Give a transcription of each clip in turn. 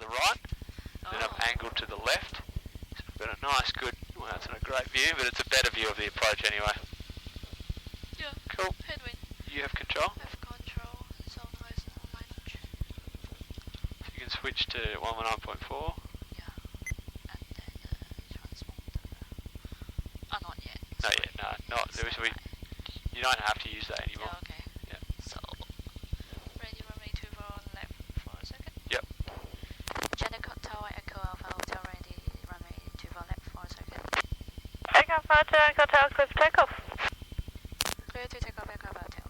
right, then I've angled to the left. So I've got a nice, good, well, it's not a great view, but it's a better view of the approach anyway. Yeah. Cool. Headwind. You have control. I have control. So nice. So you can switch to 119.4. Yeah. And then transponder. Not yet. Not yet, no, not. You don't have to use that anymore. Yeah, okay. Yeah. So, ready runway 24 left for a second. Yep. Jandakot Tower Echo Alpha Hotel ready runway 24 left for a second. Echo Alpha Hotel clear for takeoff. Clear to take off Echo Alpha Hotel.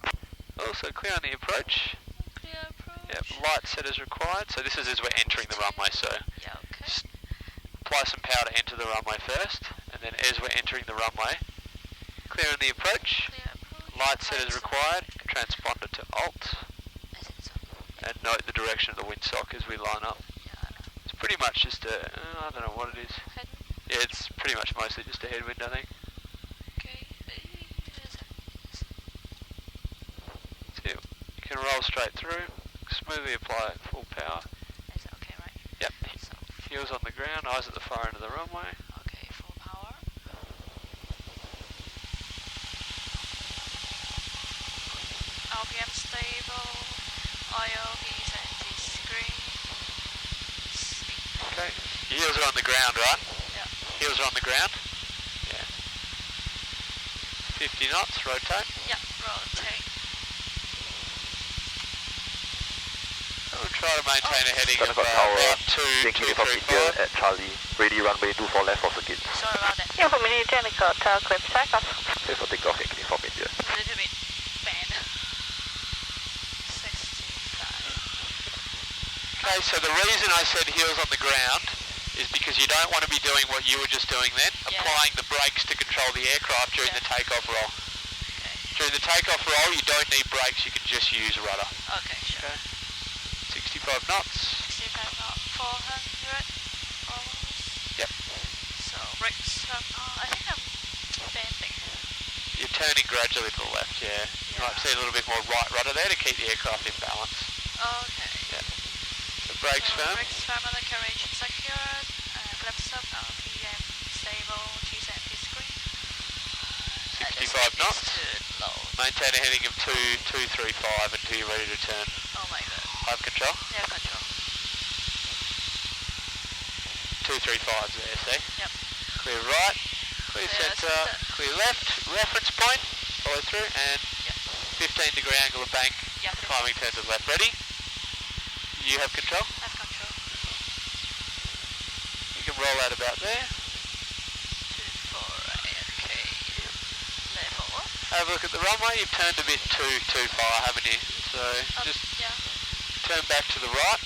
Also clear on the approach. Clear approach. Yep, light set as required. So this is as we're entering the runway, so Yeah, okay. just apply some power to enter the runway first, and then as we're entering the runway, clear on the approach. Clear approach. Light set as required, transponder to alt, Is it so? and note the direction of the windsock as we line up. Yeah. It's pretty much just a, I don't know what it is. Headwind. Yeah, it's pretty much mostly just a headwind, I think. Okay. So you can roll straight through, smoothly apply full power. Is it okay, right? Yep, So, heels on the ground, eyes at the far end of the runway. okay, full power. RPM stable. Oil, heat and screen. Speed. Okay, heels are on the ground, right? Yeah. Heels are on the ground. Yeah. 50 knots, rotate. Yeah, rotate. We'll try to maintain a heading of Jandakot Tower, about Yankee Uniform India 235. at Charlie, ready runway 24 left for seconds. Sorry about that. Uniform India Jandakot Tower clear for takeoff. Clear for takeoff, Yankee Uniform India. A little bit bend. 65. Okay, so the reason I said heels on the ground is because you don't want to be doing what you were just doing then, Yeah. applying the brakes to control the aircraft during Yeah. the takeoff roll. Okay. During the takeoff roll, you don't need brakes, you can just use rudder. Okay, sure. Okay. 65 knots. 65 knot, 400 almost. Yep. So brakes up. I think I'm bending. You're turning gradually to the left, yeah. You might see a little bit more right rudder there to keep the aircraft in balance. Okay. Yeah. So brakes So firm. brakes firm on the carriage secured. Flaps up, RPM stable, GSMP screen. 65 knots. Too low. Maintain a heading of 235 until you're ready to turn. Oh my god. Have control. Yeah, control. 235's there, see? Yep. Clear right, clear Clear centre, centre. clear left, reference point, follow through, and Yep. 15 degree angle of bank, Yeah. climbing turn to the left. Ready? You have control. Have control. You can roll out about there. 24, okay. Level up. Have a look at the runway. You've turned a bit too far, haven't you? So Up, just yeah. turn back to the right.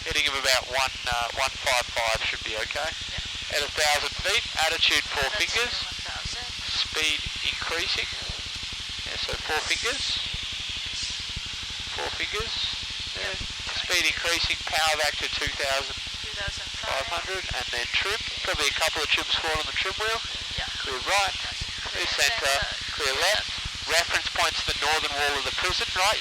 Heading of about 155 should be okay. Yeah. At 1,000 feet, attitude 4 That's fingers, 1000. speed increasing. Yeah, so 4 fingers. 4 fingers. Yeah. Speed increasing, power back to 2,500, 2005. and then trim. Probably a couple of trims forward on the trim wheel. Yeah. Clear right, clear centre, clear left. Reference point's the northern wall of the prison, right?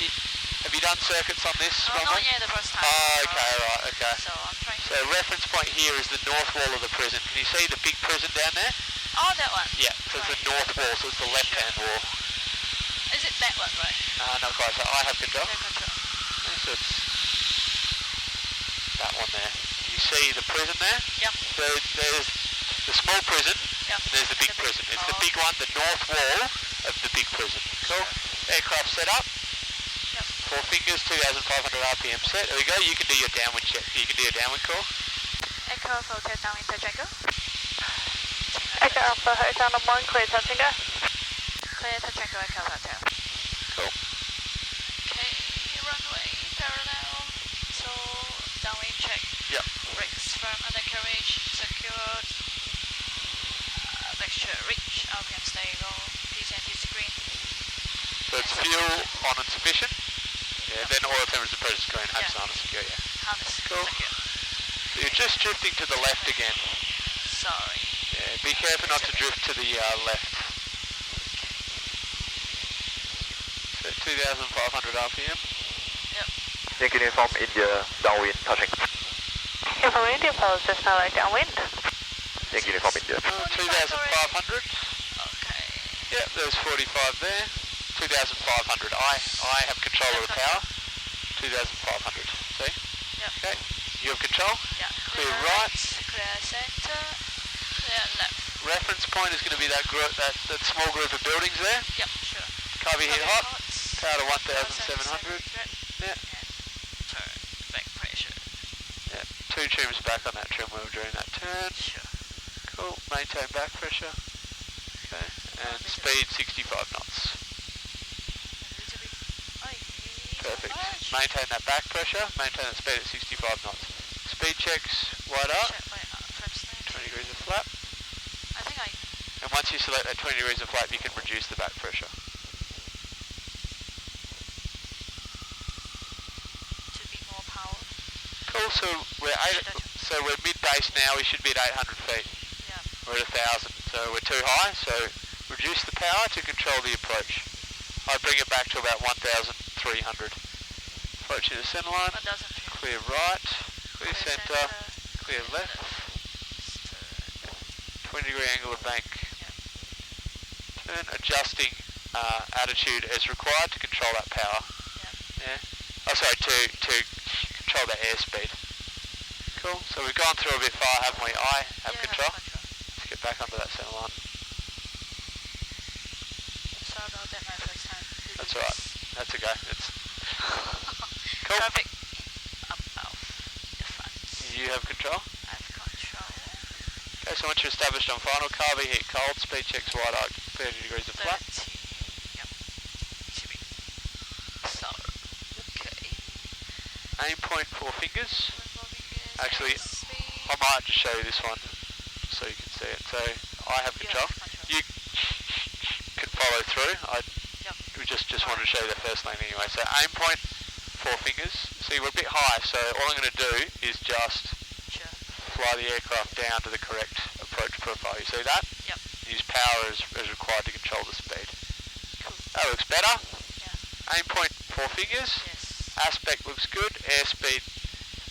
Have you done circuits on this Oh, runway? not yet the first time. Oh, okay, right, okay. So I'm trying So reference point here is the north wall of the prison. Can you see the big prison down there? Oh, that one. Yeah, so it's the north wall, so it's the left-hand wall. Is it that one, right? Not quite, so I have control. Take control. So it's that one there. You see the prison there? Yeah. So there's the small prison, Yeah. there's the big prison. It's the big one, the north wall of the big prison. Cool. Aircraft set up. Yep. 4 fingers, 2,500 RPM set. There we go. You can do your downwind check. You can do your downwind call. Echo Hotel downwind to Django. Echo Alpha Hotel on 1 clear touch and go. Clear to Django Echo Hotel. Cool. Okay, runway parallel. So downwind check. Yep. Brakes firm undercarriage secured. Mixture rich. RPM stable. PCNT screen. So it's fuel on and sufficient. Yeah, then oil temperature pressure screen, abs Yeah. on and secure, yeah. Harness Cool. secure. So you're just drifting to the left again. Sorry. Yeah, be careful not to drift to the left. So 2,500 RPM. Yep. Yankee uniform India, downwind, touching. Uniform India pose just now like downwind. Yankee uniform India. 2,500. Okay. Yep, there's 45 there. 2,500. I have control of the power. 2,500. See? Yep. Okay. You have control. Yeah. Clear right. Clear center. Clear left. Reference point is going to be that group, that small group of buildings there. Yep, sure. Carbie hit hot. Hots. Power to 1,700. Yeah. And turn. Back pressure. Yeah. 2 trims back on that trim wheel during that turn. Sure. Cool. Maintain back pressure. Okay. And speed 65 knots. A little bit. Perfect. Maintain that back pressure. Maintain that speed at 65 knots. Speed checks wide up. 20 degrees of flap. I think And once you select that 20 degrees of flap, you can reduce the back pressure. to be more power. Cool. So we're mid base now. We should be at 800 feet. Yeah. We're at 1,000. So we're too high. So reduce the power to control the approach. I bring it back to about 1,300. Approaching the centre line. 1,300. Clear right. Clear centre. Clear left. 20 degree angle of bank. Turn, adjusting attitude as required to control that power. Yeah. Oh, sorry, to control that airspeed. Cool. So we've gone through a bit far, haven't we? I have control. Let's get back onto that centre line. Sorry about that, my first time. That's alright. That's okay. It's cool. Traffic above the front. You have control. I have control. Okay, so once you're established on final, Carbie hit cold, speed checks wide arc, 30 degrees of flat. 30. Yep. To be. So, okay. Aim point 4 fingers. Actually, speed. I might just show you this one so you can see it. So I have control. You can follow through. We just wanted to show you the first lane anyway. So aim point 4 fingers. See, we're a bit high, so all I'm going to do is just fly the aircraft down to the correct approach profile. You see that? Yep. Use power as required to control the speed. Cool. That looks better. Yeah. Aim point 4 fingers. Yes. Aspect looks good. Airspeed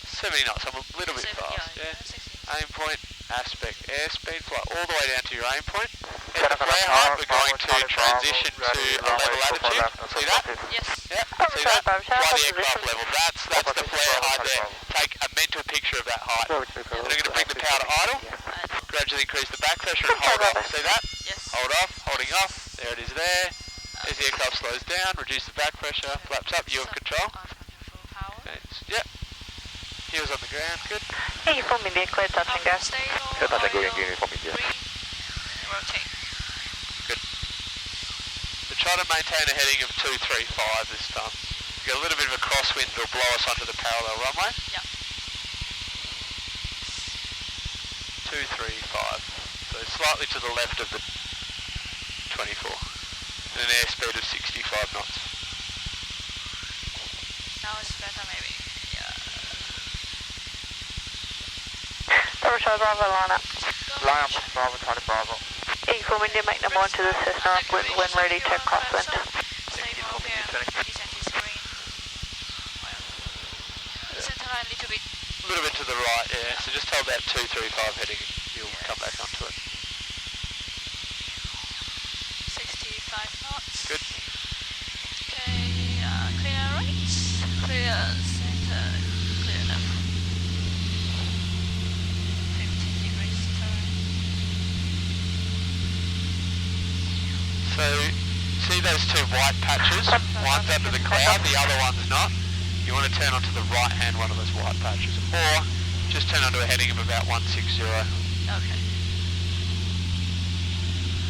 70 knots. I'm a little bit fast. Yeah. Aim point, aspect, airspeed, fly all the way down to your aim point. At the flare height, we're going to transition to a level attitude. See that? Yes. Yeah. See that? Fly the aircraft level. That's the flare height there. Take a mental picture of that height. And we're going to bring the power to idle. Gradually increase the back pressure and hold off. See that? Yes. Hold off, holding off. There it is there. As the aircraft slows down, reduce the back pressure, flaps up, you have control. Okay. Yep. Heels on the ground, good. Hey, uniform India, clear touch and go. Clear touch and go, Yankee uniform India. Rotate. Good. So try to maintain a heading of 235 this time. You get a little bit of a crosswind that'll blow us onto the parallel runway. Yep. 235. So slightly to the left of the 24. And an airspeed of 65 knots. Now it's better maybe. Yeah. Bravo, Bravo, line up. Line up, Bravo, Charlie Bravo. Uniform India, make number 1 to the Cessna when ready to crosswind. Stable here. Descent is green. Center line a little bit. A little bit to the right, yeah. So just hold that 235 heading. You'll come back onto it. 65 knots. Good. Okay, clear right, clear center, clear left. 15 degrees turn. So, see those two white patches? One's under the cloud, the other one's not. You want to turn onto the right hand one of those white patches. Or just turn onto a heading of about 160. Okay.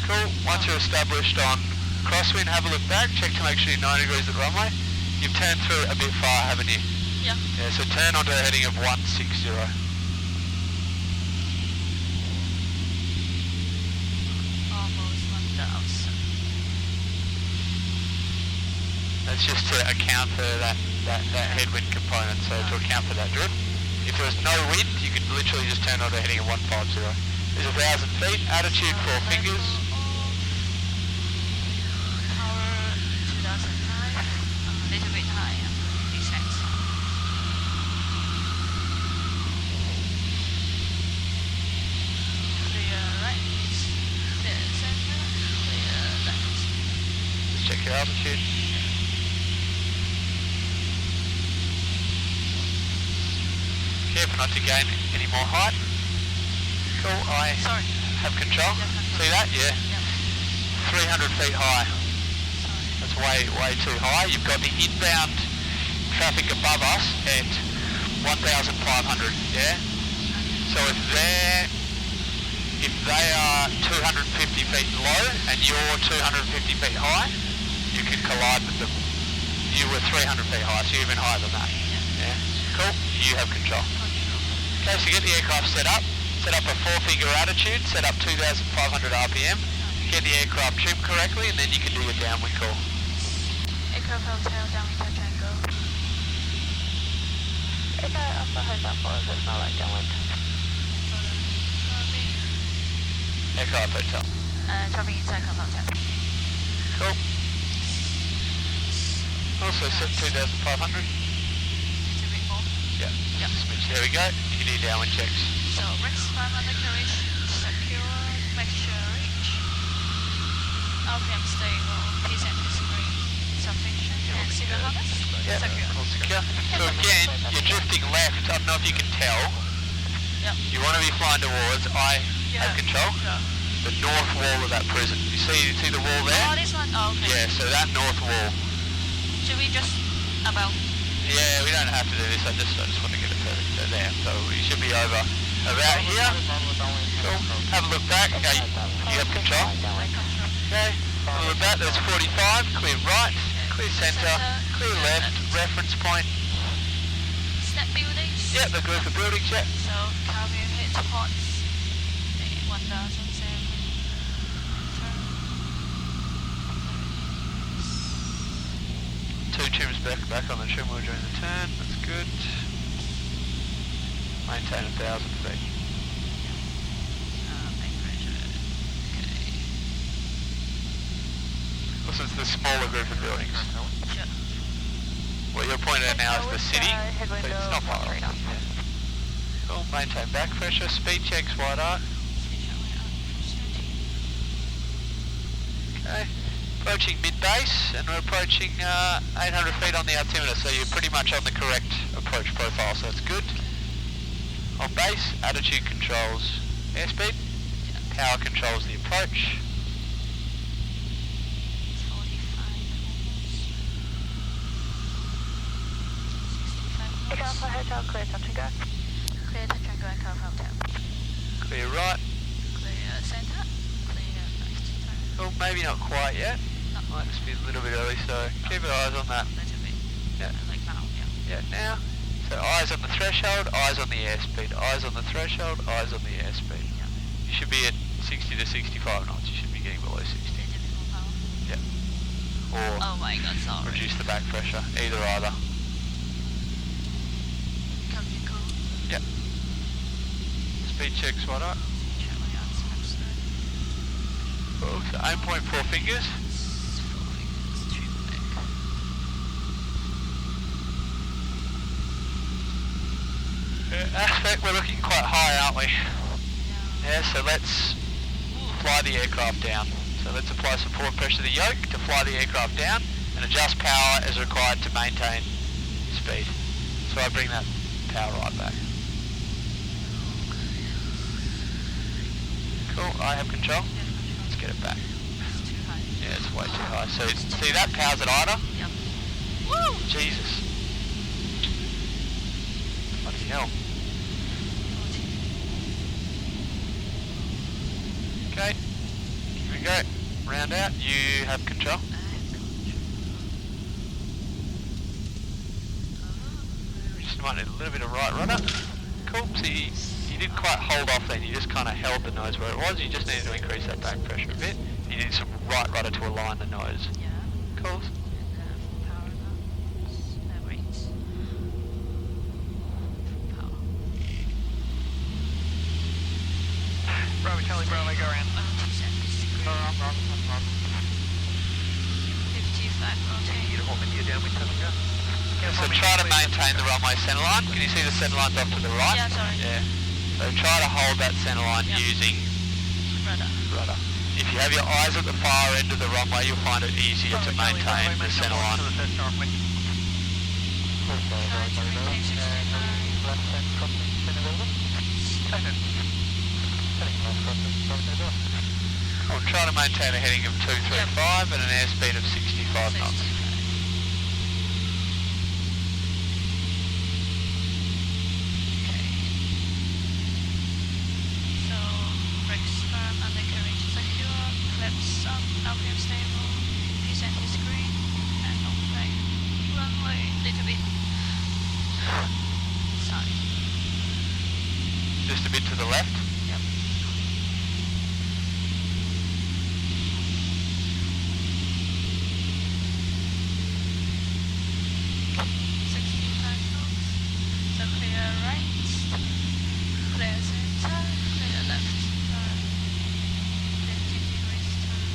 Cool. Once you're established on crosswind, have a look back, check to make sure you're 90 degrees at the runway. You've turned through a bit far, haven't you? Yeah. Yeah, so turn onto a heading of 160. Almost 1,000. That's just to account for that headwind component, so to account for that drift. If there was no wind, you could literally just turn onto a heading of 150. There's 1,000 feet, attitude 4 fingers. Power 2005, a little bit higher, descent. altitude. Careful not to gain any more height. Cool, I Sorry. have control. Yeah, control. See that? Yeah. Yeah. 300 feet high. Sorry. That's way too high. You've got the inbound traffic above us at 1,500, yeah? So if they are 250 feet low and you're 250 feet high, you can collide with them. You were 300 feet high, so you're even higher than that. Yeah? Cool. You have control. Okay, so get the aircraft set up a 4-figure attitude, set up 2,500 RPM, get the aircraft trimmed correctly, and then you can do your downwind call. Aircraft Hotel, downwind touch and go. Echo Alpha Hotel 4, is it not like downwind? Aircraft Hotel. Traffic inside Aircraft Hotel. Cool. Also set 2,500. Little bit more. Yeah. There we go. You can do downwind checks. So, rest 500 carriage, secure, make sure reach. RPM stable, P-Cent is green, sufficient, and signal harness, secure. All secure. So again, you're drifting left. I don't know if you can tell. Yep. You want to be flying towards, I have control, the north wall of that prison. You see the wall there? Oh, this one? Oh, okay. Yeah, so that north wall. Should we just about? Yeah, we don't have to do this. I just want to get it further there. So we should be over about here. Cool. Have a look back. Okay, you have control. Okay. Have a look back. There's 45. Clear right. Clear centre. Clear left. Reference point. Snap buildings? Yep, the group of buildings. Yep. So, cabin hit pots. 1,007. 2 trims back on the trim wheel during the turn. That's good. Maintain 1,000 feet. Main pressure. Okay. This is the smaller group of buildings. Sure. What you're pointing at now is the city. So it's not far off. Radar. Cool. Maintain back pressure. Speed checks wide arc. Okay. Approaching mid-base, and we're approaching 800 feet on the altimeter, so you're pretty much on the correct approach profile, so that's good. On base, attitude controls airspeed, power controls the approach. 45 Echo Alpha Hotel, clear touch and go. Clear touch and go and Aircraft Hotel. Clear right. Clear centre. Clear left. Well, maybe not quite yet. Might just be a little bit early, so keep your eyes on that. Little bit. Yeah. Like now, yeah. Yeah, now. So eyes on the threshold, eyes on the airspeed, eyes on the threshold, eyes on the airspeed. Yeah. You should be at 60 to 65 knots. You should be getting below 60. Little bit more power. Yeah. Or Oh my god, sorry. reduce the back pressure. Either. Captain cool. Yep. Speed checks what up. Check my answers. Cool. So aim point 4 fingers. 4 fingers, trim back. Aspect, we're looking quite high, aren't we? Yeah. Yeah, so let's fly the aircraft down. So let's apply some forward pressure to the yoke to fly the aircraft down and adjust power as required to maintain speed. So I bring that power right back. Cool, I have control. Let's get it back. It's too high. Yeah, it's way too high. So see that power's at idle? Yep. Woo! Jesus. Bloody hell. 40. Okay, here we go. Round out, you have control. I have control. We just might need a little bit of right rudder. Cool, so you didn't quite hold off then, you just kind of held the nose where it was. You just needed to increase that back pressure a bit. You need some right rudder to align the nose. Yeah. Cool. And power now. Rates. Power. Bravo, Charlie, Bravo, go around. 55 rotate. Beautiful, India downwind, touch and go. So try to maintain the runway centre line. Can you see the centre line's off to the right? Yeah, sorry. Yeah. So try to hold that centre line Yep. using Rudder. rudder. if you have your eyes at the far end of the runway, you'll find it easier to maintain the centre line. To the first north wind. Try to maintain 69. I'll try to maintain a heading of 235 and an airspeed of 65 knots. So, brakes firm, undercarriage secure, flaps up, RPM stable, descent is green, and runway, little bit side. Just a bit to the left. Yep. So clear right, clear center, clear left, turn, 50 degrees turn.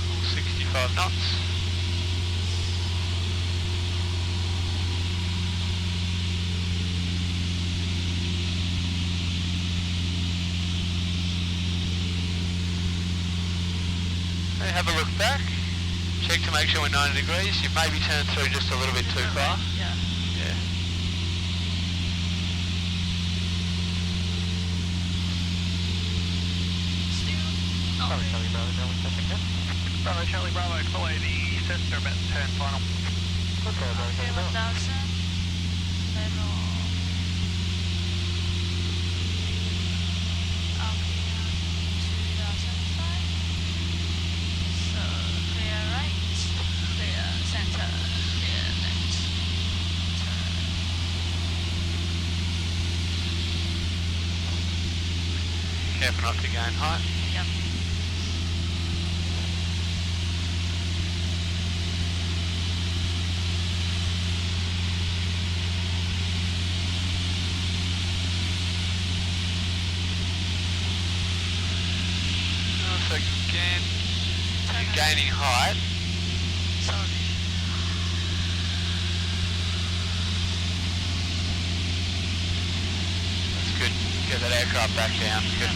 All 65 knots. Okay, have a look back. Check to make sure we're 90 degrees. You maybe turned through just a little bit too far. Yeah. Yeah. Still, not really. Bravo Charlie Bravo, follow the Cessna about turn final. Okay, 1000, level, RPM 2005. So clear right, clear center, clear left, turn. Careful not to gain height. Yep. So again, you're gaining height. Sorry. That's good. Get that aircraft back down. Good.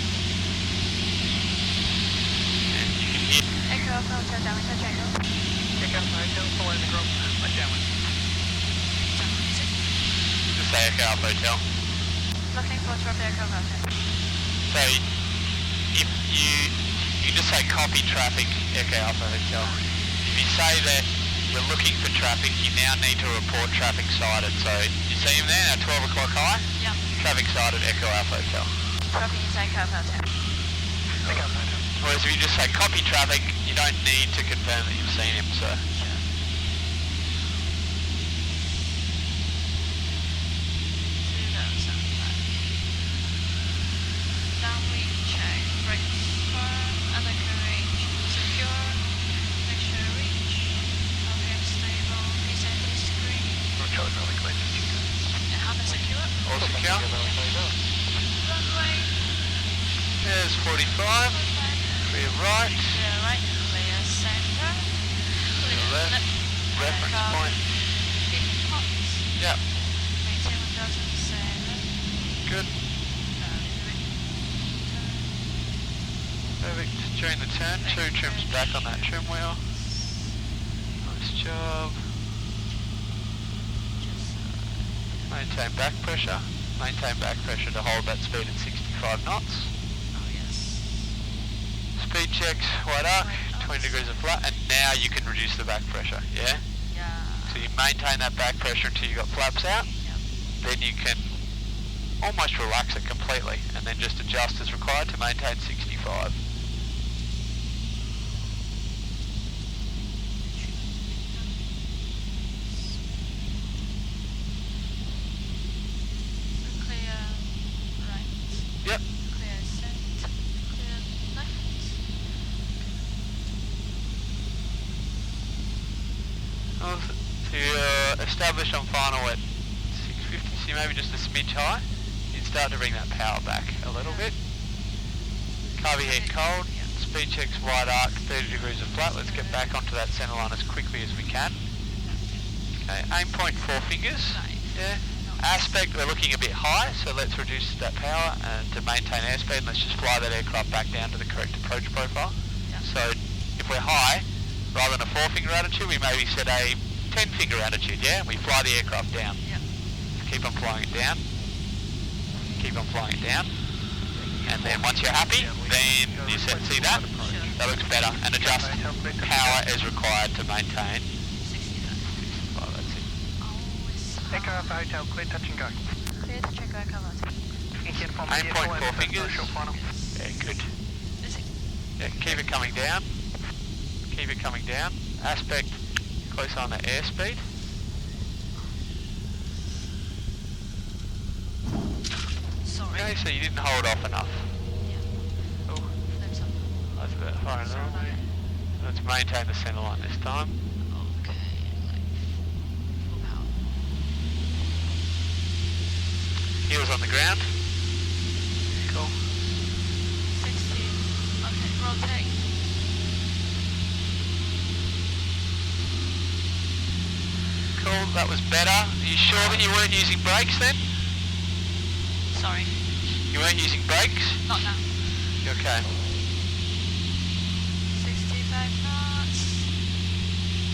And you can hear. Aircraft hotel diameter triangle. Kick up hotel, follow the group, let downwind. Just say aircraft hotel. Looking for traffic aircraft hotel. So if you just say copy traffic Echo Alpha Hotel. If you say that you're looking for traffic, you now need to report traffic sighted. So you see him there, now 12 o'clock high? Yep. Traffic sighted Echo Alpha Hotel. Traffic inside aircraft hotel. Kick up hotel. Whereas if you just say copy traffic, you don't need to confirm that you've seen him, so. Sure. Downwind check, brakes firm, undercarriage secure, make sure reach, RPM stable, descent is green, Charlie Bravo, clear to Chico. and harness secure. All secure? Runway, There's 45. 45, Clear right. clear right, clear center, clear left. left, Reference point. 50 knots, Yep. maintain 1007, Good. Perfect. During the turn, 2 trims back on that trim wheel. Nice job. Maintain back pressure. Maintain back pressure to hold that speed at 65 knots. Oh yes. Speed checks, wide arc, 20 degrees of flat, and now you can reduce the back pressure, yeah? Yeah. So you maintain that back pressure until you got flaps out, Yep. then you can almost relax it completely, and then just adjust as required to maintain 65. Clear right. Yep. Clear center. Clear left. Well, so you're established on final at 650, so you maybe just a smidge high. You'd start to bring that power back a little bit. Carby heat cold, Yeah. speed checks wide arc, 30 degrees of flat. Let's get back onto that centre line as quickly as we can. Okay, aim point 4 fingers. Yeah. Aspect, we're looking a bit high, so let's reduce that power and to maintain airspeed, let's just fly that aircraft back down to the correct approach profile. Yeah. So if we're high, rather than a 4-finger attitude, we maybe set a 10-finger attitude, yeah? And we fly the aircraft down. Yeah. Keep on flying it down. Keep on flying it down. And then once you're happy, then you see that? Sure. That looks better. And adjust power as required to maintain. 65. Oh, that's it. Always Echo Alpha Hotel, clear touch and go. clear to check air cover. Aim point 4 fingers. Yeah, good. Is it? Yeah, keep it coming down. Keep it coming down. Aspect close on the airspeed. Sorry. Okay, so you didn't hold off enough. Yeah. Oh, That's up. that's a bit far Sorry enough. about it. Let's maintain the centre line this time. Okay, like full power. Heels on the ground. Cool. 60. Okay, rotate. Cool, that was better. Are you sure that you weren't using brakes then? Sorry, You weren't using brakes? not now. You okay. 65 knots.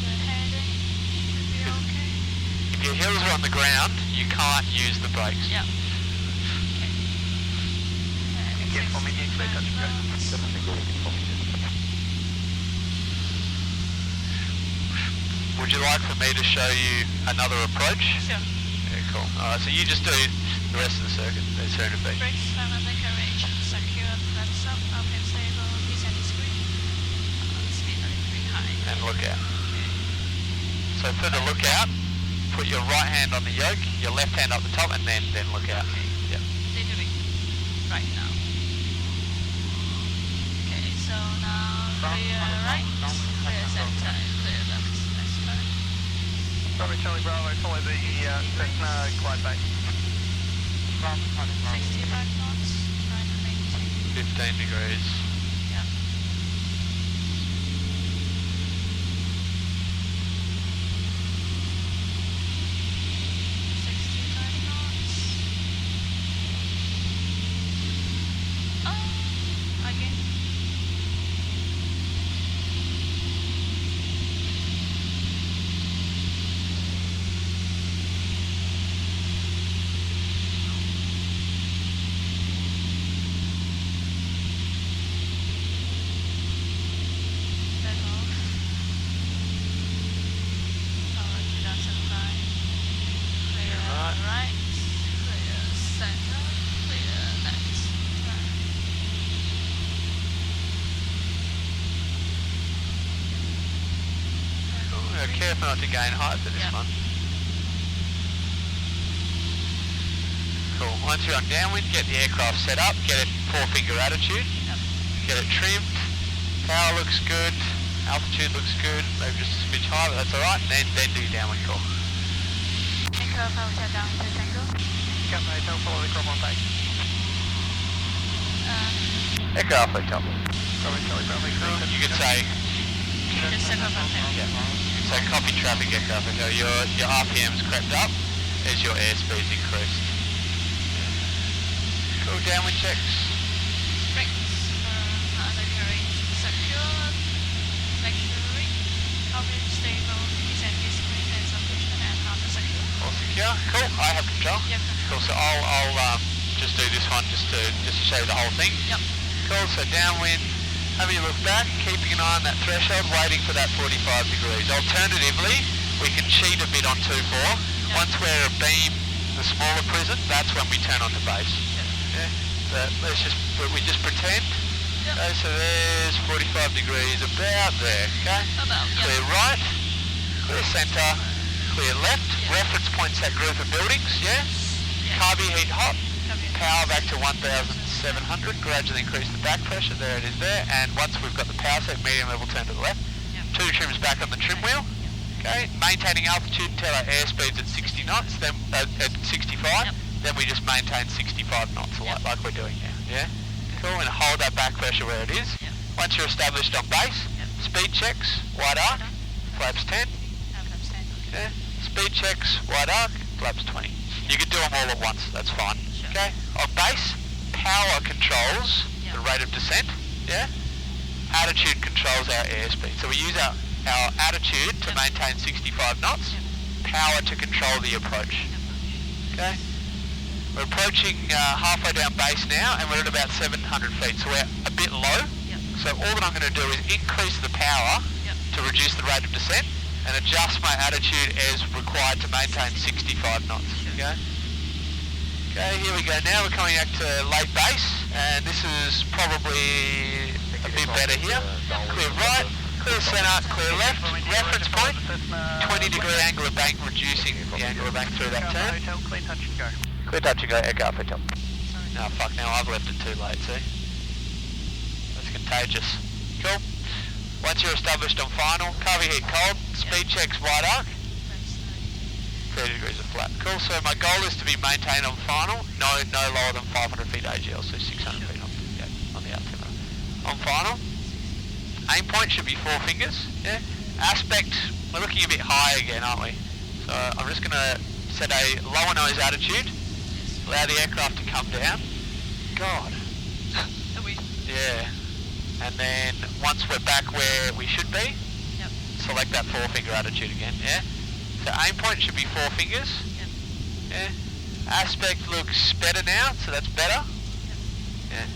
The heading should be okay. If your heels are on the ground, you can't use the brakes. Yeah. Okay. Get for me, clear touch and go. Would you like for me to show you another approach? Sure. Yeah, cool. Alright, so you just do the rest of the circuit. There's soon to be. Brakes, firm and carriage. Secure, flaps up, RPM stable, descent screen. Speed limit 3 high. And look out. So for the lookout, put your right hand on the yoke, your left hand up the top, and then look out. Okay. Yep. They're doing right now. Okay, so now clear right, clear center, clear left. That's fine. Bravo Charlie Bravo, follow the Cessna glide base. 65 knots, try to maintain. 15 degrees. Yeah. Again. Back off. Power to downset line. Clear right. Clear center. Clear left. Right. Cool. Careful not to gain height for this Yeah. one. Cool. Once you're on downwind, get the aircraft set up, get it 4-finger attitude, Yep. get it trimmed. Power looks good, altitude looks good, maybe just a smidge high, but that's alright, and then do your downwind call. Aircraft hotel down to Tango. Captain Hotel, follow the Cromwell base. Aircraft hotel. Bravo Charlie Bravo, clear touch You and could go. say, Just set up up there. so copy traffic aircraft hotel, your RPM's crept up as your airspeed's increased. Cool, downwind checks. Brakes, undercarriage secured. Make sure RPM stable, descent screen and submission and under secure. All secure. Cool, I have control. Yep. Cool, so I'll just do this one just to show you the whole thing. Yep. Cool, so downwind, having a look back, keeping an eye on that threshold, waiting for that 45 degrees. Alternatively, we can cheat a bit on 2-4. Yep. Once we're abeam the smaller prison, that's when we turn on to base. Yeah, but we just pretend. Yep. Okay, so there's 45 degrees about there, okay? About, yep. Clear right, clear centre, clear left, Yep. reference points that group of buildings, yeah? Yeah. Carby heat hot, Copy. power back to 1,700, gradually increase the back pressure, there it is there, and once we've got the power set, medium level turn to the left, Yep. 2 trims back on the trim wheel, okay? Maintaining altitude until our airspeed's at 60 knots, then at 65, Yep. then we just maintain 65 knots Yep. like we're doing now, yeah? Cool, and hold that back pressure where it is. Yep. Once you're established on base, Yep. speed checks, wide arc, flaps 10, Have them stand. Okay. yeah? Speed checks, wide arc, flaps 20. You can do them all at once, that's fine. Sure. Okay, on base, power controls the rate of descent, yeah? Attitude controls our airspeed. So we use our attitude to maintain 65 knots, power to control the approach. Okay? We're approaching halfway down base now and we're at about 700 feet, so we're a bit low. So all that I'm going to do is increase the power to reduce the rate of descent and adjust my attitude as required to maintain 65 knots. Okay? Okay, here we go now. We're coming back to late base and this is probably a bit better here. Clear right, clear centre, clear left. Reference point, 20-degree angle of bank, reducing the angle of bank through that turn. Clear touch and go. Clear touch and go, aircraft hotel. No, fuck, now I've left it too late, see? That's contagious. Cool. Once you're established on final, cover heat cold, speed checks wide arc, 30 degrees of flat. Cool, so my goal is to be maintained on final, no lower than 500 feet AGL, so 600 feet on the altimeter. On final, aim point should be 4 fingers, yeah? Aspect, we're looking a bit high again, aren't we? So I'm just going to set a lower nose attitude, allow the aircraft to come down. God. Yeah. And then once we're back where we should be, select that 4-finger attitude again, yeah? So aim point should be 4 fingers. Yeah. Aspect looks better now, so that's better. Yeah.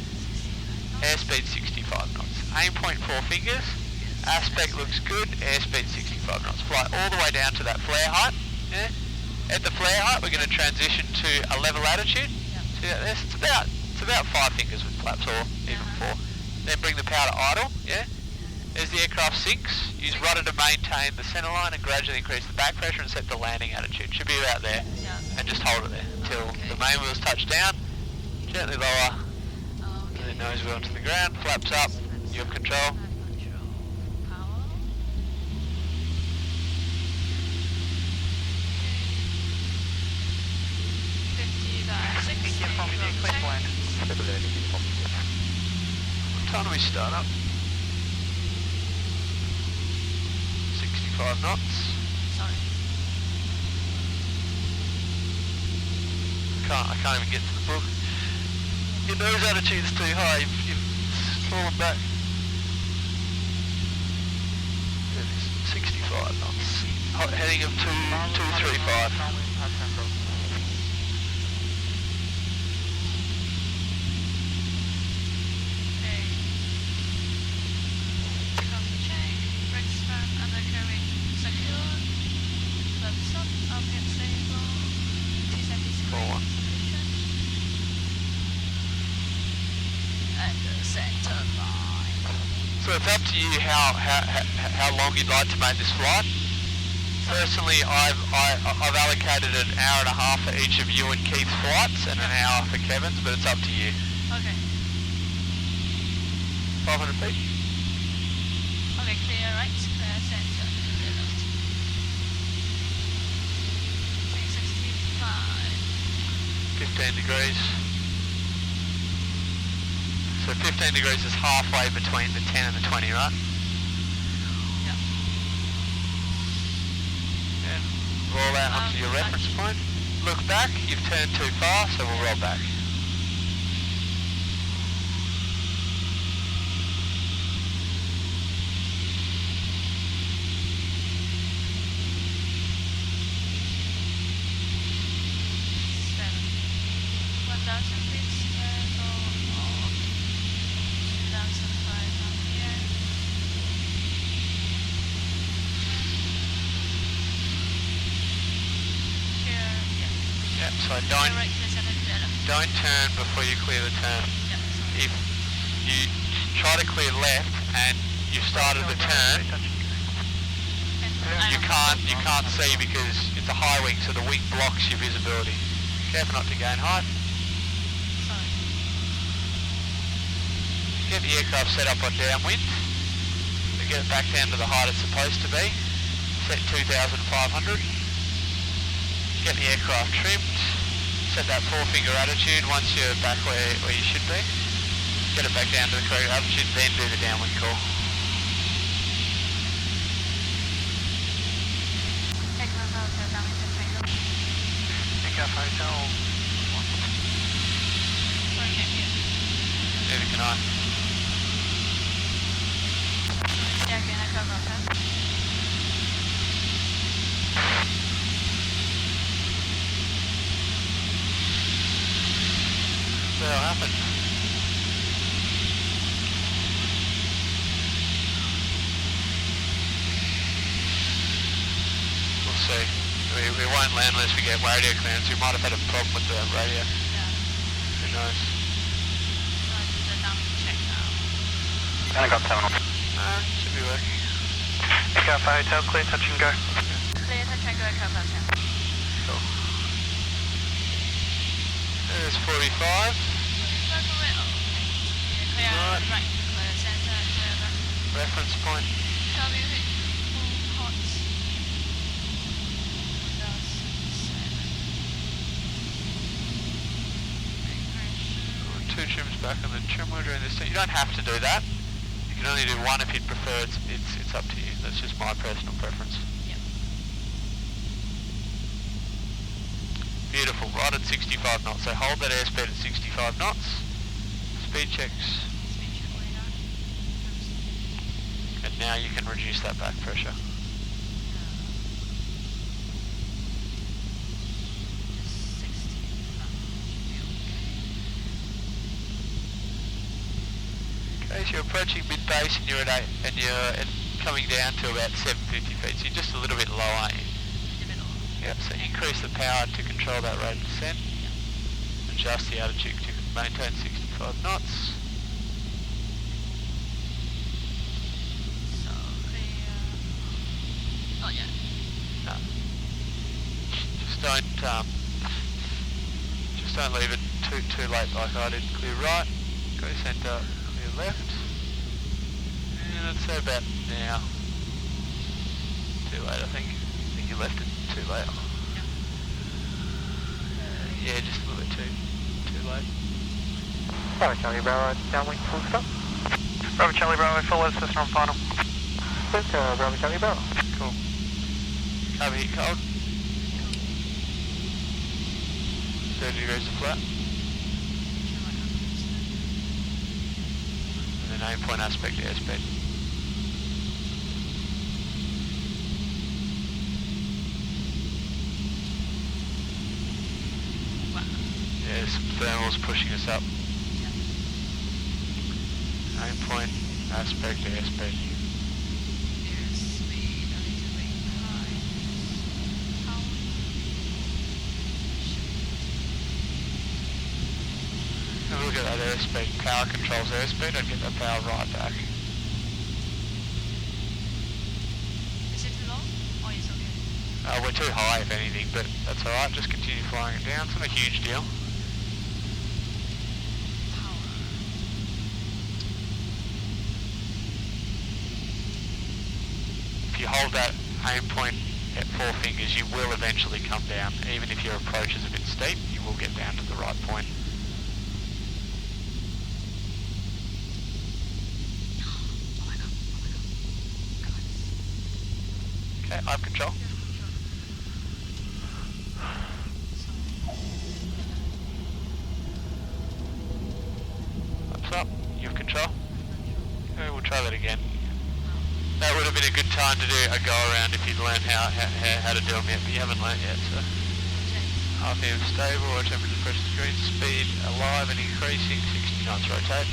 Airspeed 65 knots. Aim point 4 fingers. Aspect looks good. Airspeed 65 knots. Fly all the way down to that flare height. Yeah. At the flare height, we're going to transition to a level attitude. See that there? It's about 5 fingers with flaps, or even 4. Then bring the power to idle. Yeah. As the aircraft sinks, use rudder to maintain the centre line and gradually increase the back pressure and set the landing attitude. Should be about there. And just hold it there until the main wheels touch down. Gently lower. And then nose wheel onto the ground. Flaps up. You have control. Power. What time do we start up? 65 knots. Sorry. I can't even get to the book. Your nose attitude's too high. You've fallen back. It is 65 knots. Heading of 235. So it's up to you how long you'd like to make this flight. Personally, I've allocated an hour and a half for each of you and Keith's flights and an hour for Kevin's, but it's up to you. Okay. 500 feet. Okay, clear right, clear center, clear left. 365. 15 degrees. So 15 degrees is halfway between the 10 and the 20, right? Yeah. And roll out onto your reference point. Look back, you've turned too far, so we'll roll back. So don't turn before you clear the turn. If you try to clear left and you've started the turn, you can't see because it's a high wing, so the wing blocks your visibility. Careful not to gain height. Get the aircraft set up on downwind. So get it back down to the height it's supposed to be. Set 2,500. Get the aircraft trimmed. Set that 4-finger attitude once you're back where you should be. Get it back down to the correct altitude, then do the downwind call. Aircraft Hotel downwind Echo Hotel. Sorry, can't hear. Neither can I. Yeah, can I cover, okay? That'll happen. We'll see. We won't land unless we get radio clearance. We might have had a problem with the radio. Yeah. Who knows? So I do the dump check now. Jandakot terminal. Should be working. Echo for Hotel, clear, touch and go. Clear touch and go, cover, yeah. Cool. There's 45. Clear Right. right, clear center, clear left. Reference point. W hit full hots. Windows 7. Two trims back on the trim wheel during this thing. You don't have to do that. You can only do one if you'd prefer. It's up to you. That's just my personal preference. Yep. Beautiful. Right at 65 knots. So hold that airspeed at 65 knots. Speed checks. Speed check way down. And now you can reduce that back pressure. Just 60. Should be okay. Okay, so you're approaching mid-base and you're at 8, and you're coming down to about 750 feet. So you're just a little bit low, aren't you? In the middle. Yep, so increase the power to control that rate of descent. Adjust the altitude to maintain 65 knots. So clear. Oh yeah. No. Just don't leave it too late like I did. Clear right, go centre, clear left. And I'd say about now. Too late, I think. I think you left it too late. Yeah, just a little bit too late. Bravo Charlie Bravo, downwind full stop. Bravo Charlie Bravo, full as system on final. Bravo Charlie Bravo. Cool. Cover heat cold. 30 degrees of flat. And then aim point aspect airspeed. Yeah, some thermals pushing us up. Aim point aspect airspeed. Airspeed a little bit high. Have a look at that airspeed. Power controls airspeed. I'd get that power right back. Is it too low? Or is it okay? We're too high if anything, but that's alright. Just continue flying it down. It's not a huge deal. If you hold that aim point at 4 fingers, you will eventually come down. Even if your approach is a bit steep, you will get down to the right point. Okay, I have control. Ups up, you have control. Okay, we'll try that again. That would have been a good time to do a go around if you'd learned how to do them yet, but you haven't learned yet, so. RPM stable, or temperature, pressure, screen, speed alive and increasing, 60 knots rotate.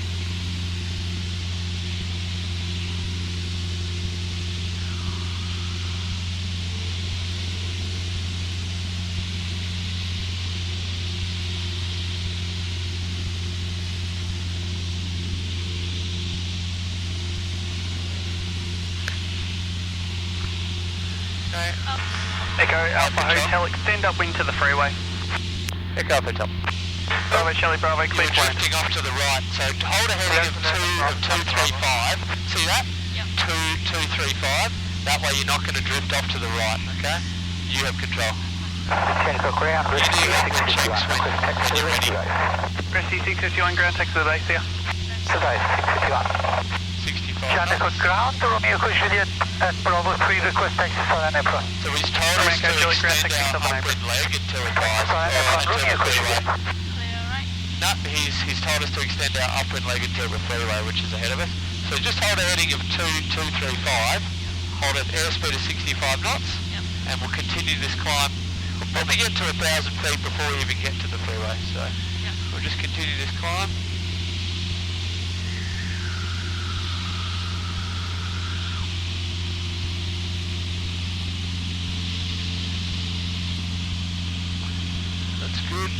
Okay. Echo Alpha Hotel, extend upwind to the freeway. Echo Alpha Hotel. Bravo Charlie Bravo, clear You're plan. drifting off to the right, so hold a heading of 235. See that? Yep. 235. That way you're not going to drift off to the right, okay? You have control. You do that checks when you're ready. Rescue 651, ground taxi to the base here. 65 Jandakot ground, Romeo Juliet at Bravo 3, request taxi Southern Apron. So he's told us to extend our upwind leg until it dies. Clear right. No, he's told us to extend our upwind leg until the freeway, which is ahead of us. So just hold a heading of 2235, hold an airspeed of 65 knots, Yep. and we'll continue this climb. We'll probably get to 1,000 feet before we even get to the freeway, so Yep. we'll just continue this climb. That's good.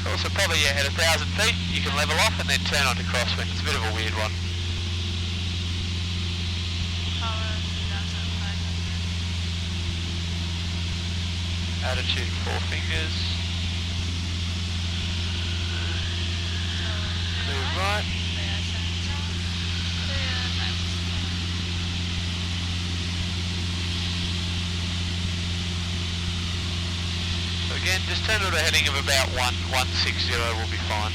Also probably at 1,000 feet you can level off and then turn onto crosswind. It's a bit of a weird one. Power 2,500. Attitude 4 fingers. Clear right. Clear center. Clear left. So again, just turn to a heading of about 160 will be fine.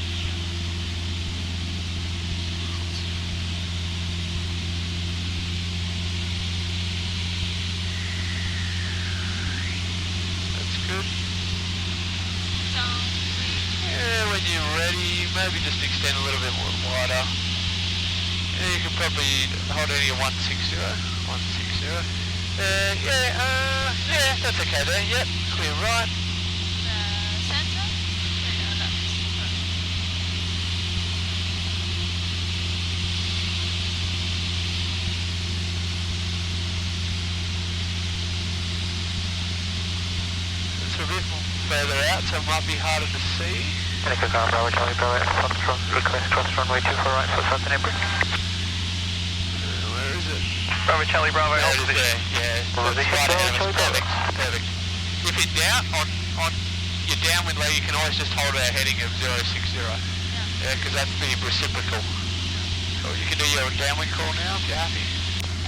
That's good. Down. Yeah, when you're ready, maybe just extend a little bit more wider. Yeah, you can probably hold it at 160. 160. Yeah, that's okay there. Yep, clear right. Center. Clear left. It's a bit further out, so it might be harder to see. Echo ground, Bravo Charlie Bravo at Foxtrot, request cross runway 24 right for Southern Apron. Where is it? Bravo Charlie Bravo, There it is there, yeah. Well, That's this is right ahead of us. Bravo. Perfect. If you're down on your downwind leg, you can always just hold our heading of 060. Yeah, because that's the reciprocal. So you can do your downwind call now if you're happy.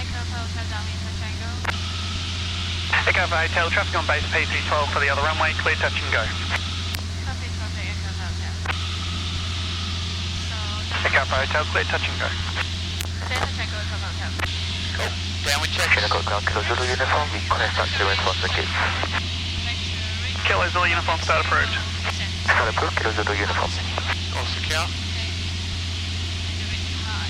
Echo Hotel downwind for Tango. Echo Hotel, traffic on base PC12 for the other runway, clear touch and go. Copy Echo Hotel. So Echo Hotel, clear touch and go. clear to Tango Echo Hotel. Cool. Downwind check. Jandakot ground, Kilo Zulu uniform, we connect back to reinforce the gates. Make sure reach. Kilo Zulu uniform, start approved. Center. Start approved, Kilo Zulu uniform. All secure. Okay. Do it high.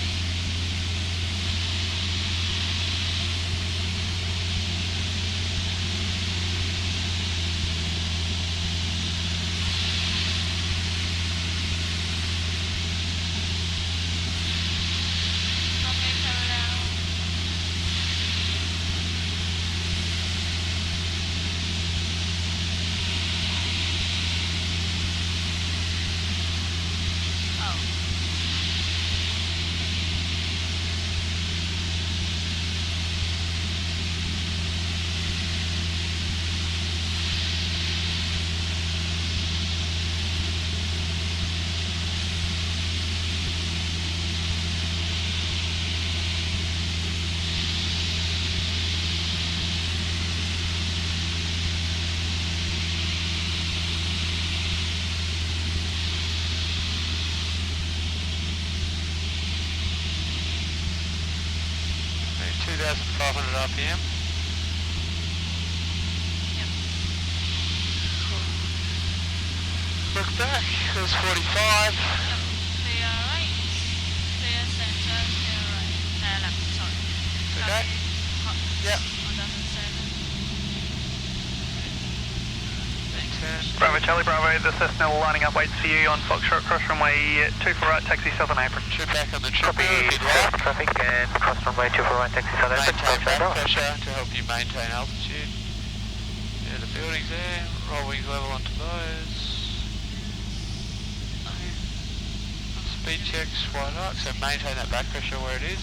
Runway parallel. Oh. Okay, 2,500 RPM. Yep. Look back, there's 45. Yep. Clear right. Clear center. Clear right. Left. Sorry. Okay. Yep. 1007. Turn. Bravo Charlie Bravo, the Cessna lining up waits for you on Foxtrot, cross runway 24 right, taxi Southern Apron. Shoot back on the tripper Copy, if you'd like. traffic and cross runway 24 right, taxi Southern Apron. Maintain back Bravo. pressure to help you maintain altitude. Yeah, the buildings there. Roll wings level onto those. Speed checks, wide arc, so maintain that back pressure where it is.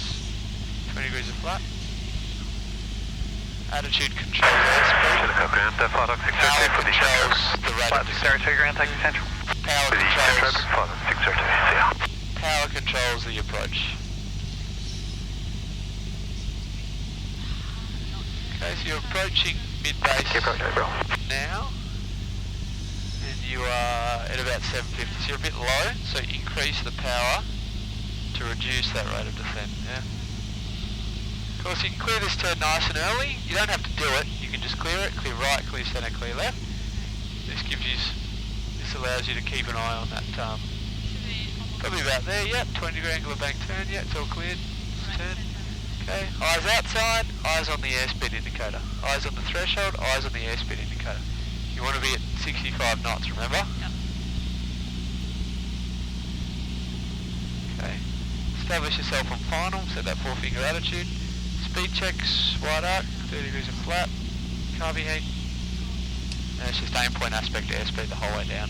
20 degrees of flat. Attitude controls airspeed. Jandakot ground, Flight 602 Power for the controls the rate Flight of descent. 602 ground, taxi central. Power For the controls, Flight 602, see ya. power controls the approach. Okay, so you're approaching mid-base Keep approaching, bro. now. at about 750, so you're a bit low, so increase the power to reduce that rate of descent, yeah. Of course, you can clear this turn nice and early. You don't have to do it, you can just clear it, clear right, clear centre, clear left. This allows you to keep an eye on that, probably about there, yep, 20 degree angle of bank turn, yeah, it's all cleared, turn. Okay, eyes outside, eyes on the airspeed indicator. Eyes on the threshold, eyes on the airspeed indicator. You want to be at 65 knots, remember? Yep. Okay, establish yourself on final, set that 4-finger attitude. Speed checks, wide arc, 30 degrees of flap, carby heat. And it's just aim point aspect airspeed the whole way down.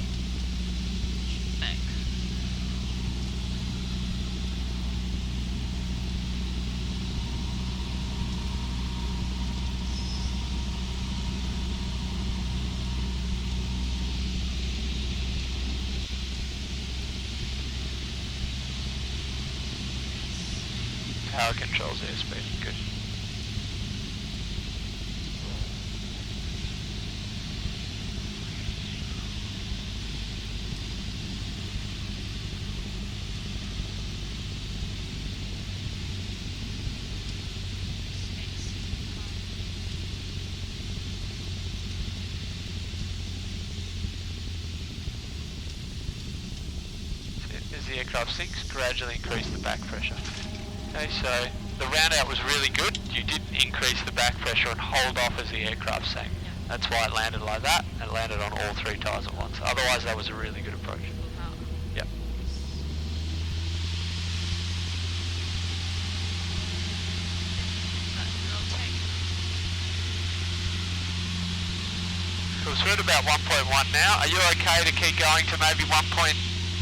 Power controls airspeed, good. As the aircraft sinks, gradually increase the back pressure. Okay, so the round out was really good. You didn't increase the back pressure and hold off as the aircraft sank. Yeah. That's why it landed like that, and landed on all 3 tyres at once. Otherwise, that was a really good approach. Wow. Yep. So we're at about 1.1 now. Are you okay to keep going to maybe 1.3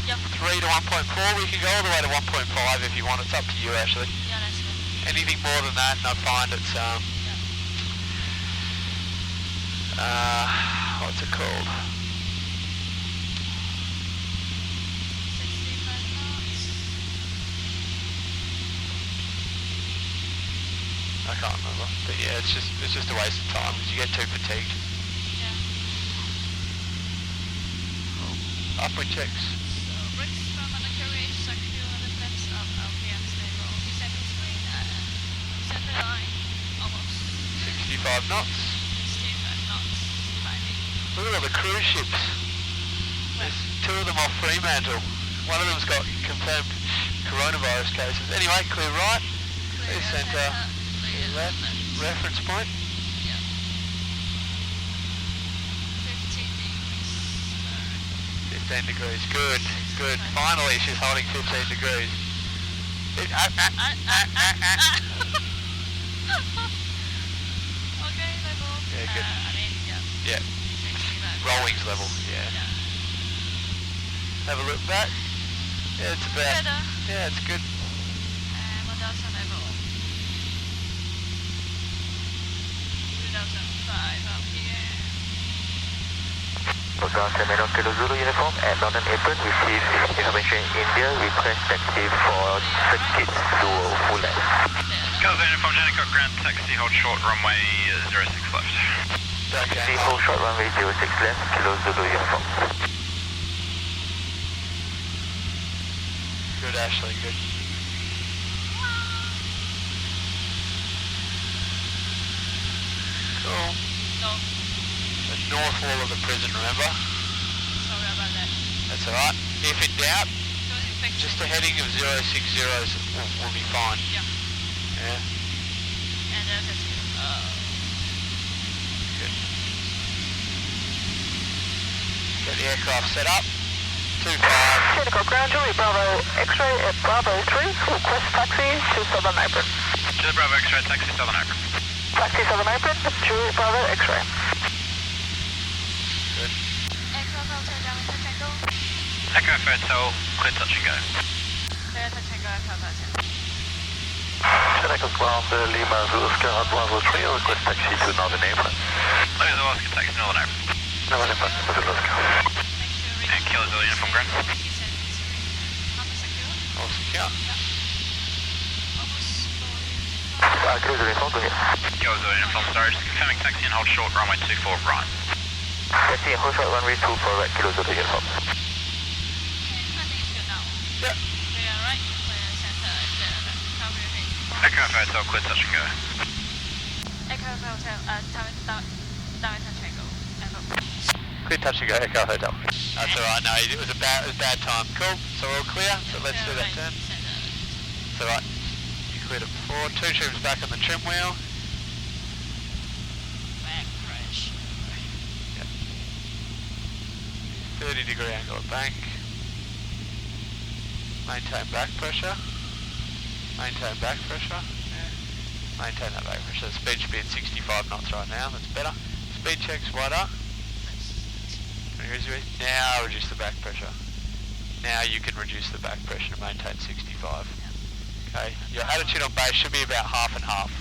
Yep. to 1.4? We can go all the way to 1.5 if you want. It's up to you, Ashley. Yeah, that's good. Anything more than that, and I find it's what's it called? 65 knots. I can't remember, but yeah, it's just a waste of time because you get too fatigued. Yeah. Upwind checks. Brakes from under carriage, secure the flaps up, RPM stable, descending screen, center line, almost 65 knots. 65 knots, climbing. Look at all the cruise ships. There's 2 of them off Fremantle. One of them's got confirmed coronavirus cases. Anyway, clear right, clear centre, clear left, reference point. Yeah. 15 degrees. 15 degrees, good, good. Finally she's holding 15 degrees. Okay, level. Yeah, good. Yeah. Yeah, 65. rolling's level, yeah. Have a look back. Yeah, it's about, Better. yeah, it's good. And what else on level? 2005 RPM. Hotel Terminal Kilo Zulu uniform at London Apron, receive information in India, request taxi for circuit dual full length. Kilo Zulu uniform, Jandakot ground taxi, hold short runway 06 left. Taxi hold short runway 06 left, Kilo Zulu uniform. Good, Ashley, good. Cool. No, The north wall of the prison, remember? sorry about that. That's alright. If in doubt, Don't infect just me. a heading of 060s will be fine. Yeah. Yeah. And that's it. Good. Get the aircraft set up. 25. Jandakot ground, Julie Bravo X-ray at Bravo 3. Request taxi to Southern Apron. Julie Bravo X-ray, taxi Southern Apron. Taxi Southern Apron, Julie Bravo X-ray. Good. Echo Hotel down to Tango. Echo Hotel, clear touch and go. Clear to Tango Echo Hotel. Jandakot ground Lima Zulu Sierra Bravo 3, request taxi to Northern Apron. Lima Zulu Oscar, taxi Northern Apron. Northern Apron, Zulu Oscar. Make sure And Kilo Zulu uniform ground. Descending screen. Under secure. All secure. Almost Kilo Zulu uniform, go ahead. Kilo Zulu uniform, sorry, just confirming taxi and hold short runway 24 right. Taxi hold short runway 24 right, Kilo Zulu uniform. Yep. Clear right, clear center, clear left. How do you think? Echo Hotel, clear touch and go. Echo Hotel, Tower Tango. Echo. Clear touch and go, Echo Hotel. That's alright, no, it was bad time. Cool, so we're all clear, so let's do that turn. It's alright. You cleared it before. 2 trims back on the trim wheel. Back crash. Yep. 30-degree angle at bank. Maintain back pressure. Maintain back pressure. Yeah. Maintain that back pressure. The speed should be at 65 knots right now. That's better. Speed checks wide up. Now reduce the back pressure. Now you can reduce the back pressure to maintain 65. Okay. Your attitude on base should be about half and half.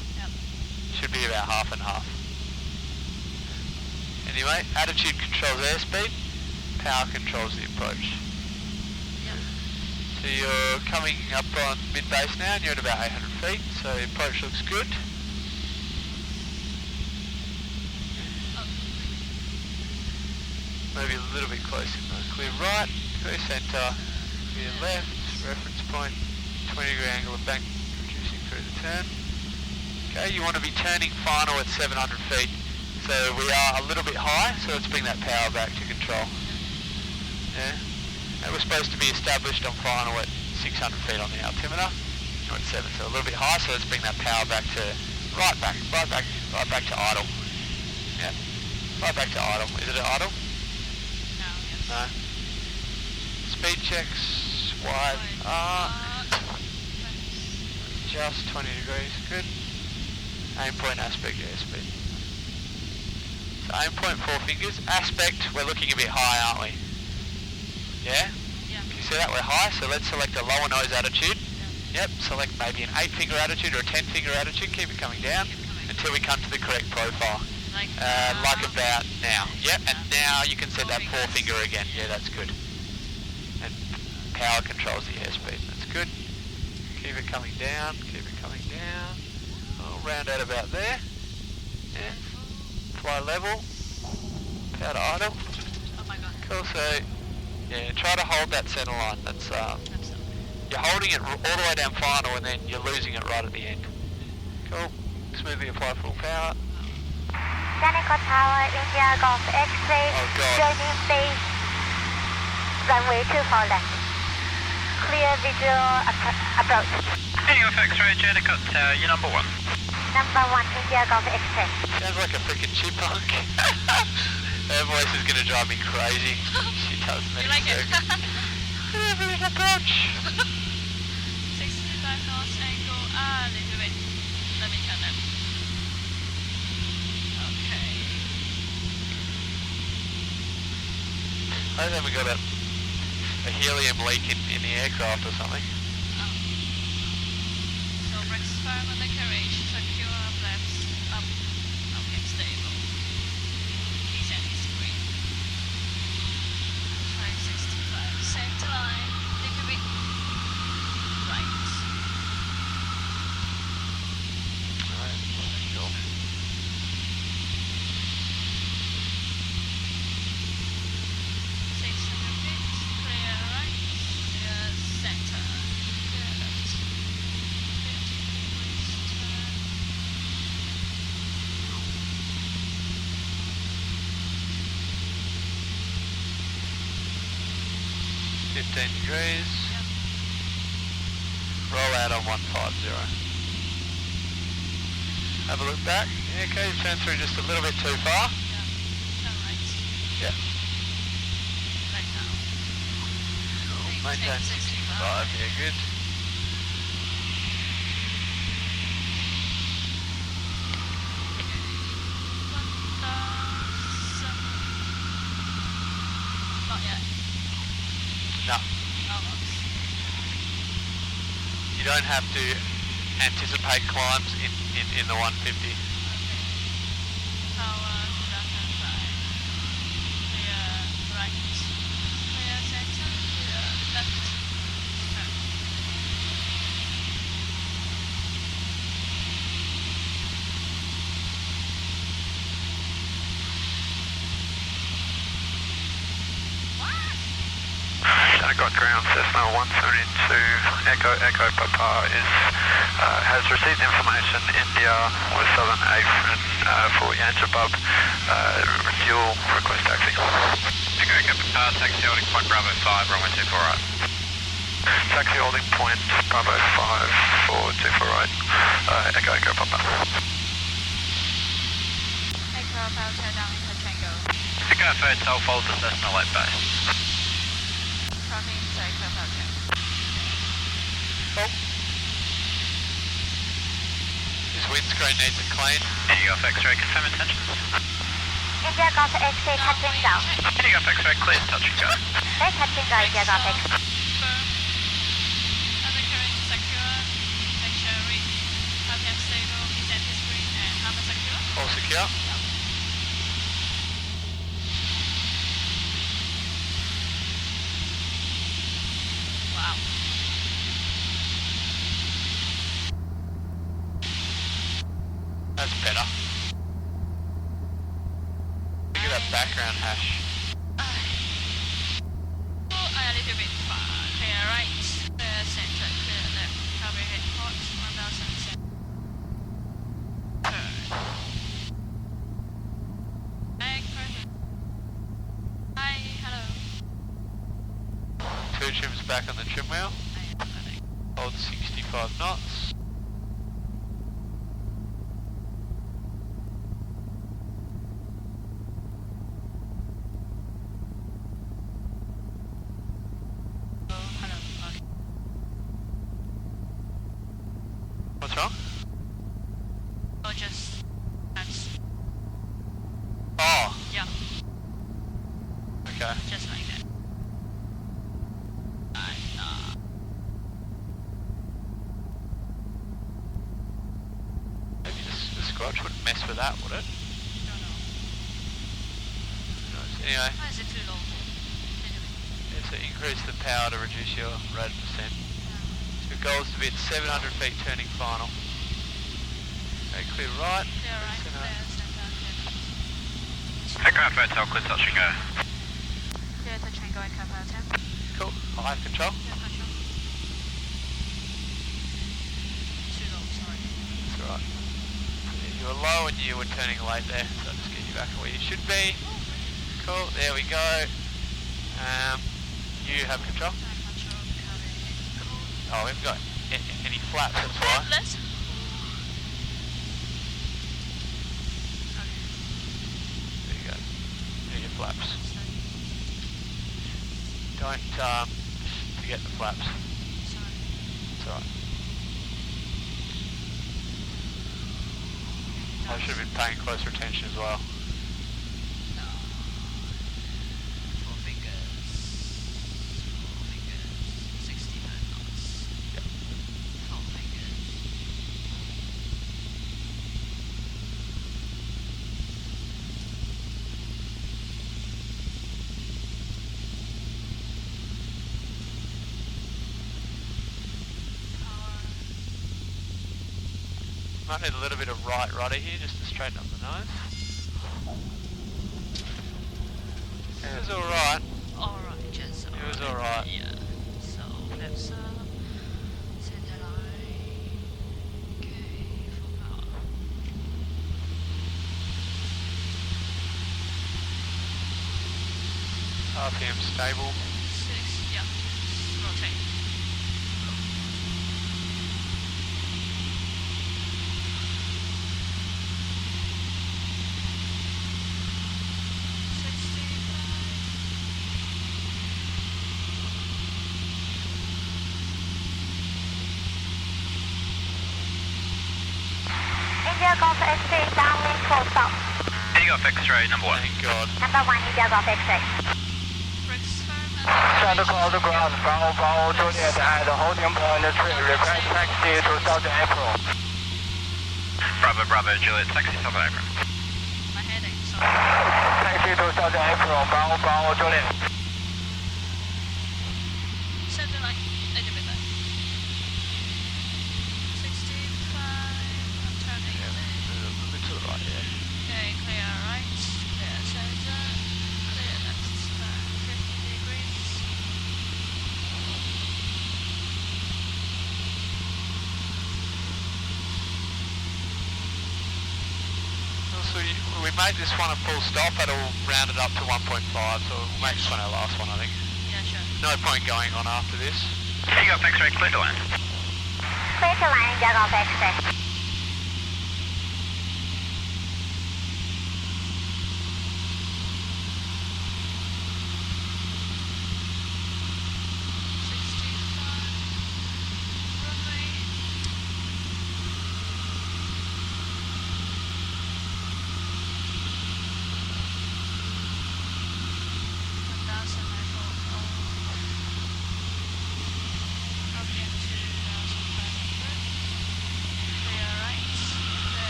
Should be about half and half. Anyway, attitude controls airspeed. Power controls the approach. So you're coming up on mid-base now and you're at about 800 feet, so the approach looks good. Maybe a little bit closer. Clear right, clear centre, clear left, reference point, 20-degree angle of bank, reducing through the turn. Okay, you want to be turning final at 700 feet. So we are a little bit high, so let's bring that power back to control. Yeah. That was supposed to be established on final at 600 feet on the altimeter. We're at 7, so a little bit high, so let's bring that power back to right back to idle. Yeah, right back to idle. Is it at idle? No, yes. No. Speed checks, wide arc, just 20 degrees, good. Aim point, aspect, airspeed. So aim point, 4 fingers. Aspect, we're looking a bit high, aren't we? Yeah? Yeah. You see that? We're high, so let's select a lower nose attitude. Yeah. Yep, select maybe an 8-finger attitude or a 10-finger attitude. Keep it coming down until we come to the correct profile. Like about now. Yep, and now you can set that 4-finger again. Yeah, that's good. And power controls the airspeed. That's good. Keep it coming down. Keep it coming down. I'll round out about there. Yeah. Fly level. Power to idle. Oh my god. Cool, so yeah, try to hold that center line. That's you're holding it all the way down final and then you're losing it right at the end. Cool. Smoothly apply full power. Jandakot Tower, India Golf X-ray, Oh god. joining base, runway 24 left. Clear visual approach. Heading off X-ray, Jandakot Tower, you're number 1. Number 1, India Golf X-ray. Sounds like a freaking chipmunk. Her voice is going to drive me crazy. She does me. You like it? Approach. 65 knots angle, a little bit. Let me turn that. Okay. I think we got a helium leak in the aircraft or something. So brakes firm on the carriage, secure flaps up. Okay, stable. He's at his screen. 565. Center line, little bit right. Alright, cool. Clear right, clear center, clear left. 50 degrees turn. 15 degrees. Yep. Roll out on 150. Have a look back. Yeah, okay, you turned through just a little bit too far. Yeah. Turn right. Yeah. Right now. Maintain 65. Yeah, good. Not yet. No, Almost. you don't have to anticipate climbs in the 150. Okay. Power to left hand side. Clear right. Clear center. Clear left. Turn. What? Jandakot ground Cessna 172 Echo Papa has received information India was southern apron for Jandakot fuel request taxi. Echo Papa taxi holding point Bravo 5 runway 24 right. Taxi holding point Bravo 5 for 24 right. Echo Papa. Echo Hotel down into Tango. Echo Hotel follow the Cessna late base. Traffic into Echo Hotel. Oh. His windscreen needs a clean. India Golf X-ray, confirm intentions. India Golf X-ray touching down. India Golf X-ray, clear, touch and go. Clear touching down, India Golf X. Undercurrent secure. Make sure reach. RPM stable. Please enter screen and hammer secure. All secure. Wow. That's better. Look at that background hash. Oh, a little bit far. Clear right. Clear center. Clear left. Cover head port. 1000. Turn. Back perfect. Hi, hello. Two trims back on the trim wheel. Hold 65 knots. What's wrong? Or just that's Oh, yeah, okay. just like that. Maybe the Scotch wouldn't mess with that, would it? Don't know. Who knows? Anyway, Why is it too low? Anyway. it's to increase the power to reduce your rate of descent. Your goal is to be at 700 feet turning final. Okay, clear right. Clear right. Center. Clear center. Echo Hotel, clear, touch and go. Clear touch and go. Echo Hotel. Cool. I'll have control. Clear control. Too low. Sorry. That's alright. You were low and you were turning late there, so I'll just get you back where you should be. Cool, there we go. You have control. Control. Cover head. Oh, we haven't got any flaps, that's why. Flapless. There you go. There your flaps. Don't forget the flaps. Sorry. It's alright. I should have been paying closer attention as well. No. 4 fingers. 69 knots. Yep. 4 fingers. Power. Might need a little bit of right rudder here just to straighten up the nose. It was alright. Alright, just alright. It was alright. Yeah. So that's center line. Okay, full power. RPM stable. 6, yeah. Rotate. India Golf X-ray downwind full stop. India Golf X-ray, number 1. Thank God. Number 1 India Golf X-ray. Brakes firm. Jandakot ground Bravo Juliet at holding point 3. Request taxi to southern apron. Bravo Juliet, taxi southern apron. My headache, sorry. Taxi to southern apron Bravo Juliet. Center line. A little bit left. 65. I'm turning left. A little bit to the right, yeah. Okay, clear right. Clear center. Clear left. 50 degrees. we made this one a full stop, it'll round it up to 1.5, so we'll make this one our last one, I think. Yeah, sure. No point going on after this. You got X-ray clear to land. Clear to land, Jandakot X-ray.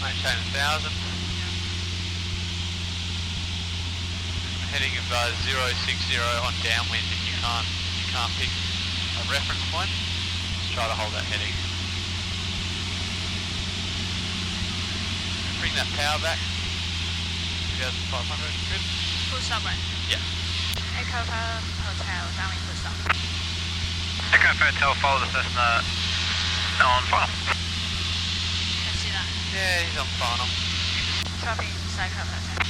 Maintain 1,000. Heading of 060 on downwind if you can't pick a reference point. Just try to hold that heading. Bring that power back. 2,500, good. Full stop, right? Yeah. Echo Hotel, downwind full stop. Echo Hotel, follow the Cessna on final. Can see that. Yeah, he's on final. Traffic inside Echo Hotel.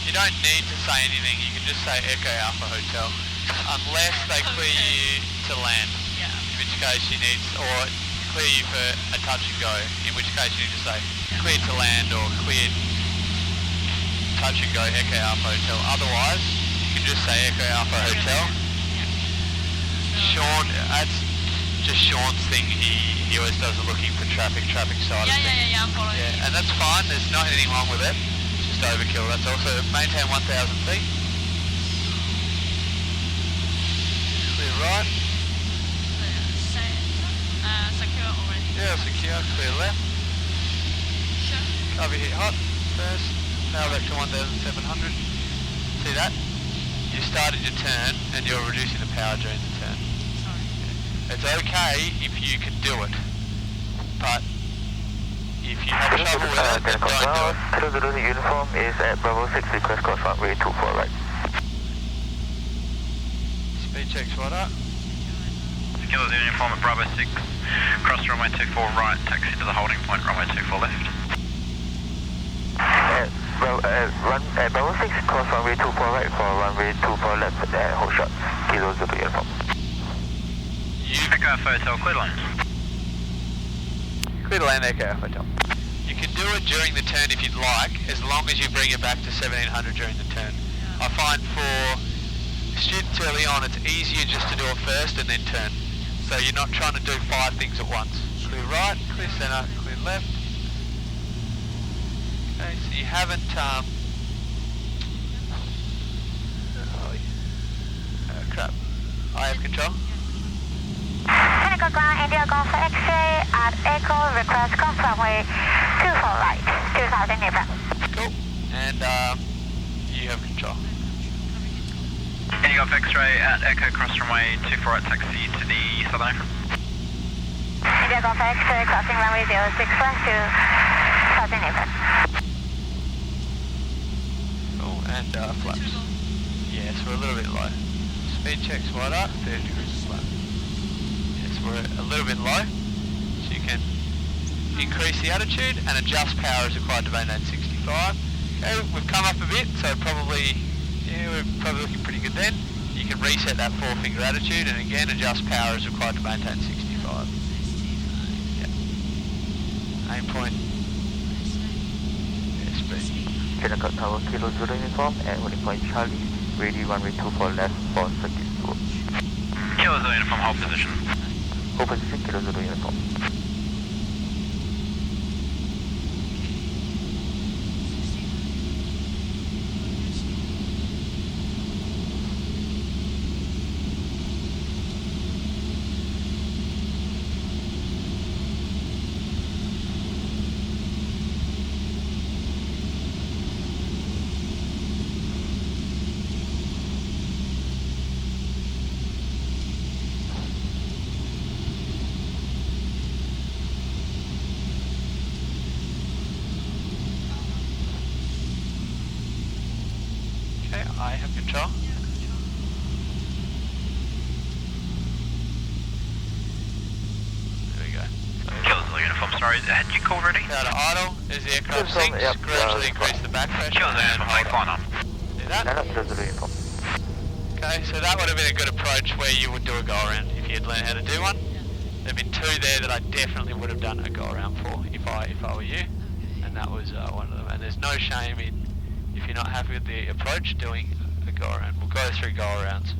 You don't need to say anything, you can just say Echo Alpha Hotel. Unless they clear you to land. Yeah. In which case you need, or clear you for a touch and go. In which case you need to say cleared to land or cleared touch and go Echo Alpha Hotel. Otherwise, you can just say Echo Alpha Hotel. Yeah. Sean, that's just Sean's thing. He always does the looking for traffic side of things. Yeah, I'm following you. Yeah, and that's fine. There's not anything wrong with it. Just overkill. That's also maintain 1,000 feet. Clear right. Clear center. Secure already. Yeah, secure. Clear left. Sure. Cover hit hot. First. Now back to 1,700. See that? You started your turn and you're reducing the power during the turn. Sorry. It's okay if you can do it, but if you have trouble with it, then don't do it. Kilo Zulu uniform is at Bravo 6, request cross runway 24 right. Speed checks right up. Kilo Zulu uniform at Bravo 6, cross runway 24 right, taxi to the holding point, runway 24 left. Bravo 6, cross runway 24 right for runway 24 left, hold shot. Kilo Zulu uniform. Echo Hotel, clear to land. Clear to land, Echo Hotel. You can do it during the turn if you'd like, as long as you bring it back to 1,700 during the turn. I find for students early on, it's easier just to do it first and then turn. So you're not trying to do 5 things at once. Clear right, clear centre, clear left. Okay, so you haven't, crap. I have control. Technical ground, India Golf X-ray at Echo, request cross runway 24 right, 2,000 Newton. Cool. And you have control. India Golf X-ray at Echo, cross runway 24 right, taxi to the southern apron. India Golf X-ray crossing runway 06 right, 2,000 Newton. Cool, and flaps. Yeah, so we're a little bit low. Speed checks right up, 30 degrees of flat. Yes, we're a little bit low, so you can increase the attitude and adjust power as required to maintain 65. Okay, we've come up a bit, so we're probably looking pretty good then. You can reset that 4-finger attitude and again adjust power as required to maintain 65. Yep. Aim point. Yeah, speed. Jandakot Tower, Kilo Zulu uniform at holding point Charlie, ready runway 24 left for circuit 2. Kilo Zulu uniform, hold position. Hold position, Kilo Zulu uniform. control. Yeah, control. There we go. Kilo uniform, sorry, had you called already? Now to idle, as the aircraft Uniform, sinks, yep, gradually increase the back pressure Kilo and uniform, hold make it. one on. See that? Uniform. Okay, so that would have been a good approach where you would do a go around if you had learned how to do one. There've been two there that I definitely would have done a go around for if I were you, and that was one of them. And there's no shame in, if you're not happy with the approach, doing a go around. We'll go through go arounds.